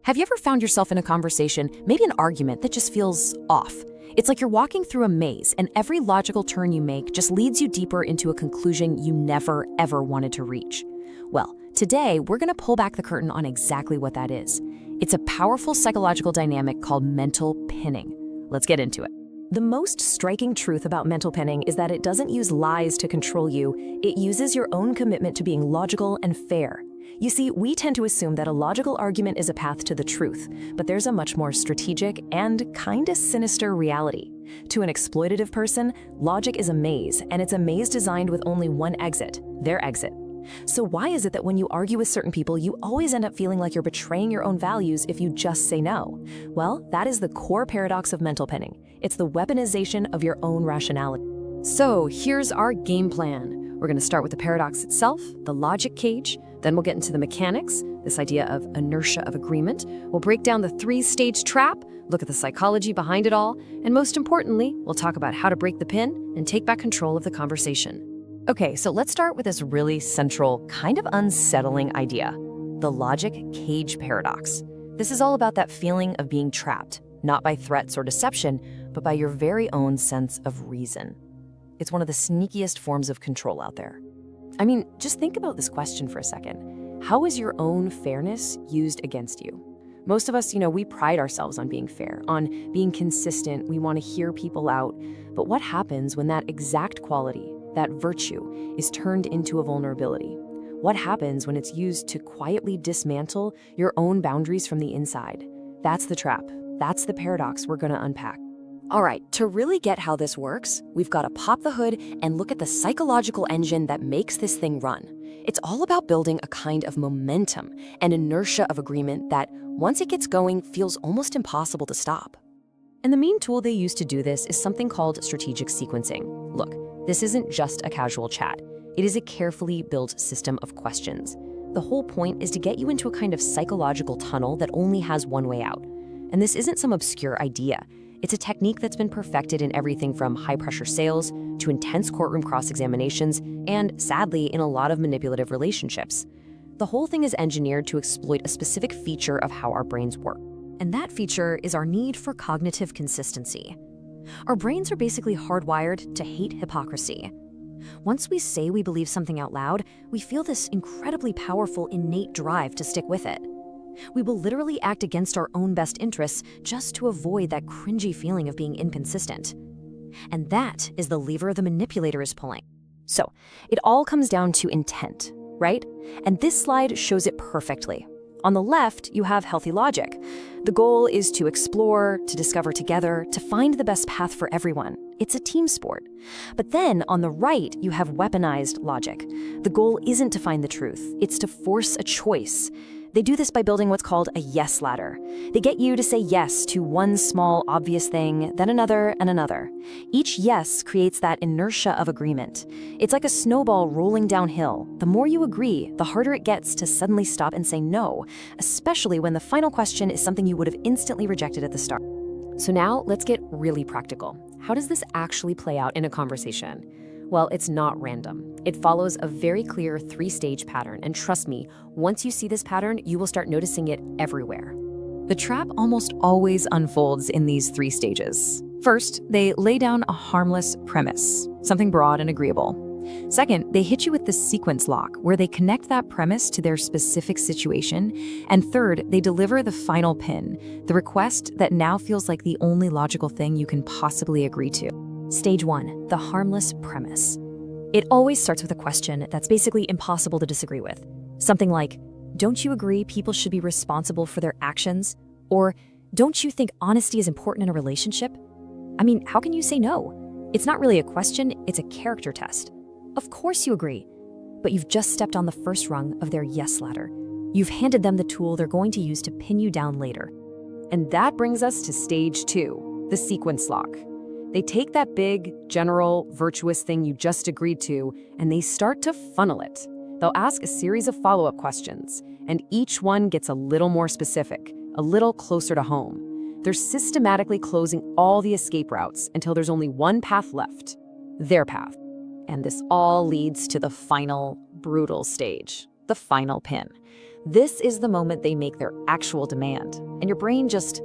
Have you ever found yourself in a conversation, maybe an argument, that just feels off? It's like you're walking through a maze, and every logical turn you make just leads you deeper into a conclusion you never, ever wanted to reach. Well, today we're going to pull back the curtain on exactly what that is. It's a powerful psychological dynamic called mental pinning. Let's get into it. The most striking truth about mental pinning is that it doesn't use lies to control you. It uses your own commitment to being logical and fair. You see, we tend to assume that a logical argument is a path to the truth, but there's a much more strategic and kinda sinister reality. To an exploitative person, logic is a maze, and it's a maze designed with only one exit, their exit. So why is it that when you argue with certain people, you always end up feeling like you're betraying your own values if you just say no? Well, that is the core paradox of mental pinning. It's the weaponization of your own rationality. So here's our game plan. We're going to start with the paradox itself, the logic cage. Then we'll get into the mechanics, this idea of inertia of agreement. We'll break down the three-stage trap, look at the psychology behind it all, and most importantly, we'll talk about how to break the pin and take back control of the conversation. Okay, so let's start with this really central, kind of unsettling idea, the logic cage paradox. This is all about that feeling of being trapped, not by threats or deception, but by your very own sense of reason. It's one of the sneakiest forms of control out there. I mean, just think about this question for a second. How is your own fairness used against you? Most of us, we pride ourselves on being fair, on being consistent. We want to hear people out. But what happens when that exact quality, that virtue, is turned into a vulnerability? What happens when it's used to quietly dismantle your own boundaries from the inside? That's the trap. That's the paradox we're going to unpack. All right, to really get how this works, we've got to pop the hood and look at the psychological engine that makes this thing run. It's all about building a kind of momentum and inertia of agreement that, once it gets going, feels almost impossible to stop. And the main tool they use to do this is something called strategic sequencing. Look, this isn't just a casual chat. It is a carefully built system of questions. The whole point is to get you into a kind of psychological tunnel that only has one way out. And this isn't some obscure idea. It's a technique that's been perfected in everything from high-pressure sales to intense courtroom cross-examinations and, sadly, in a lot of manipulative relationships. The whole thing is engineered to exploit a specific feature of how our brains work. And that feature is our need for cognitive consistency. Our brains are basically hardwired to hate hypocrisy. Once we say we believe something out loud, we feel this incredibly powerful innate drive to stick with it. We will literally act against our own best interests just to avoid that cringy feeling of being inconsistent. And that is the lever the manipulator is pulling. So, it all comes down to intent, right? And this slide shows it perfectly. On the left, you have healthy logic. The goal is to explore, to discover together, to find the best path for everyone. It's a team sport. But then, on the right, you have weaponized logic. The goal isn't to find the truth, it's to force a choice. They do this by building what's called a yes ladder. They get you to say yes to one small, obvious thing, then another and another. Each yes creates that inertia of agreement. It's like a snowball rolling downhill. The more you agree, the harder it gets to suddenly stop and say no, especially when the final question is something you would have instantly rejected at the start. So now let's get really practical. How does this actually play out in a conversation? Well, it's not random. It follows a very clear three-stage pattern, and trust me, once you see this pattern, you will start noticing it everywhere. The trap almost always unfolds in these three stages. First, they lay down a harmless premise, something broad and agreeable. Second, they hit you with the sequence lock, where they connect that premise to their specific situation. And third, they deliver the final pin, the request that now feels like the only logical thing you can possibly agree to. Stage 1, the harmless premise. It always starts with a question that's basically impossible to disagree with. Something like, don't you agree people should be responsible for their actions? Or, don't you think honesty is important in a relationship? I mean, how can you say no? It's not really a question, it's a character test. Of course you agree, but you've just stepped on the first rung of their yes ladder. You've handed them the tool they're going to use to pin you down later. And that brings us to stage 2, the sequence lock. They take that big, general, virtuous thing you just agreed to, and they start to funnel it. They'll ask a series of follow-up questions, and each one gets a little more specific, a little closer to home. They're systematically closing all the escape routes until there's only one path left, their path. And this all leads to the final, brutal stage, the final pin. This is the moment they make their actual demand, and your brain just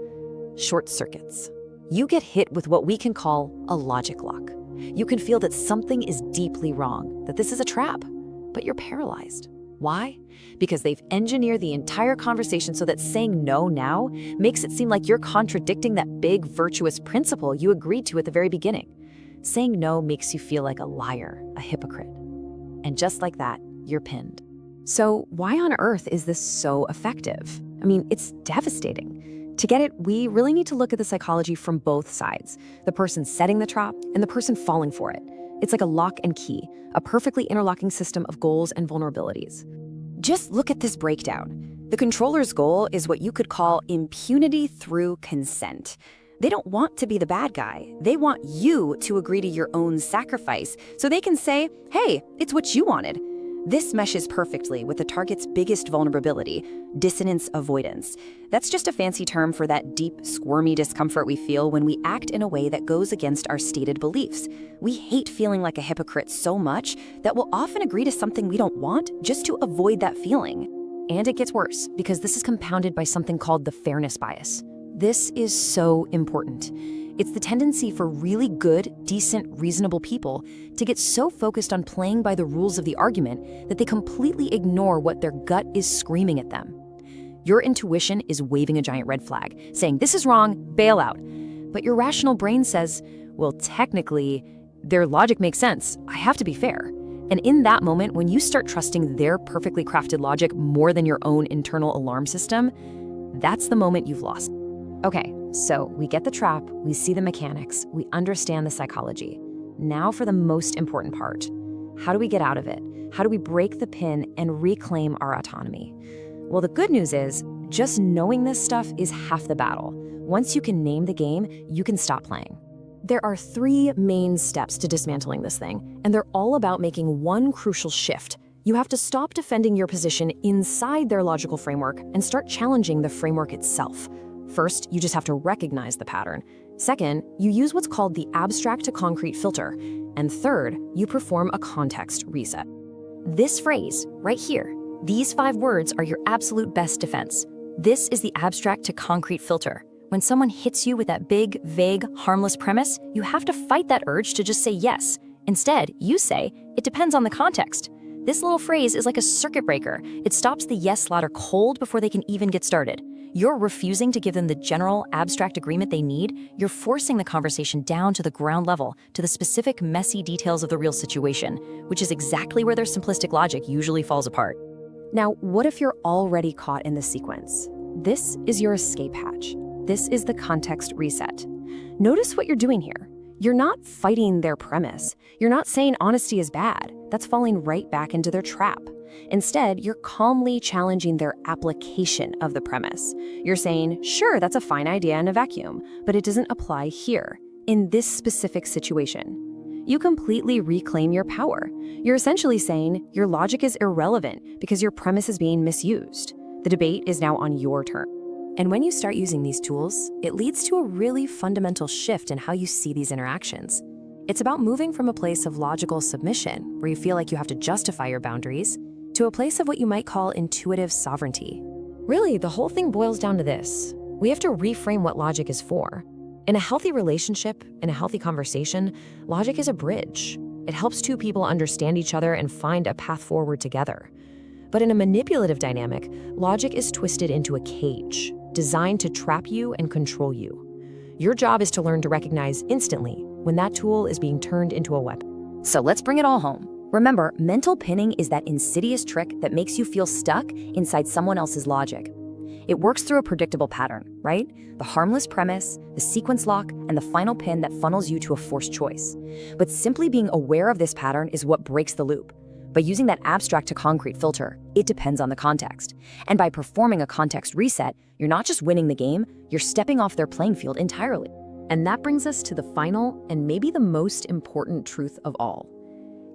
short circuits. You get hit with what we can call a logic lock. You can feel that something is deeply wrong, that this is a trap, but you're paralyzed. Why? Because they've engineered the entire conversation so that saying no now makes it seem like you're contradicting that big virtuous principle you agreed to at the very beginning. Saying no makes you feel like a liar, a hypocrite. And just like that, you're pinned. So why on earth is this so effective? I mean, it's devastating. To get it, we really need to look at the psychology from both sides, the person setting the trap and the person falling for it. It's like a lock and key, a perfectly interlocking system of goals and vulnerabilities. Just look at this breakdown. The controller's goal is what you could call impunity through consent. They don't want to be the bad guy. They want you to agree to your own sacrifice so they can say, hey, it's what you wanted. This meshes perfectly with the target's biggest vulnerability, dissonance avoidance. That's just a fancy term for that deep, squirmy discomfort we feel when we act in a way that goes against our stated beliefs. We hate feeling like a hypocrite so much that we'll often agree to something we don't want just to avoid that feeling. And it gets worse because this is compounded by something called the fairness bias. This is so important. It's the tendency for really good, decent, reasonable people to get so focused on playing by the rules of the argument that they completely ignore what their gut is screaming at them. Your intuition is waving a giant red flag, saying, this is wrong, bail out. But your rational brain says, well, technically, their logic makes sense. I have to be fair. And in that moment, when you start trusting their perfectly crafted logic more than your own internal alarm system, that's the moment you've lost. Okay, so we get the trap, we see the mechanics, we understand the psychology. Now for the most important part. How do we get out of it? How do we break the pin and reclaim our autonomy? Well, the good news is, just knowing this stuff is half the battle. Once you can name the game, you can stop playing. There are 3 main steps to dismantling this thing, and they're all about making one crucial shift. You have to stop defending your position inside their logical framework and start challenging the framework itself. First, you just have to recognize the pattern. Second, you use what's called the abstract to concrete filter. And third, you perform a context reset. This phrase, right here, these 5 words are your absolute best defense. This is the abstract to concrete filter. When someone hits you with that big, vague, harmless premise, you have to fight that urge to just say yes. Instead, you say, it depends on the context. This little phrase is like a circuit breaker. It stops the yes ladder cold before they can even get started. You're refusing to give them the general, abstract agreement they need. You're forcing the conversation down to the ground level, to the specific, messy details of the real situation, which is exactly where their simplistic logic usually falls apart. Now, what if you're already caught in this sequence? This is your escape hatch. This is the context reset. Notice what you're doing here. You're not fighting their premise. You're not saying honesty is bad. That's falling right back into their trap. Instead, you're calmly challenging their application of the premise. You're saying, sure, that's a fine idea in a vacuum, but it doesn't apply here, in this specific situation. You completely reclaim your power. You're essentially saying your logic is irrelevant because your premise is being misused. The debate is now on your turn. And when you start using these tools, it leads to a really fundamental shift in how you see these interactions. It's about moving from a place of logical submission, where you feel like you have to justify your boundaries, to a place of what you might call intuitive sovereignty. Really, the whole thing boils down to this. We have to reframe what logic is for. In a healthy relationship, in a healthy conversation, logic is a bridge. It helps 2 people understand each other and find a path forward together. But in a manipulative dynamic, logic is twisted into a cage, designed to trap you and control you. Your job is to learn to recognize instantly when that tool is being turned into a weapon. So let's bring it all home. Remember, mental pinning is that insidious trick that makes you feel stuck inside someone else's logic. It works through a predictable pattern, right? The harmless premise, the sequence lock, and the final pin that funnels you to a forced choice. But simply being aware of this pattern is what breaks the loop. By using that abstract to concrete filter, it depends on the context. And by performing a context reset, you're not just winning the game, you're stepping off their playing field entirely. And that brings us to the final and maybe the most important truth of all.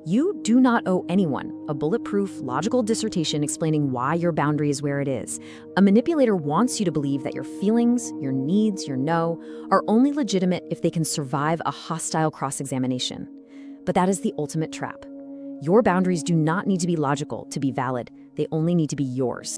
You do not owe anyone a bulletproof, logical dissertation explaining why your boundary is where it is. A manipulator wants you to believe that your feelings, your needs, your no, are only legitimate if they can survive a hostile cross-examination. But that is the ultimate trap. Your boundaries do not need to be logical to be valid. They only need to be yours.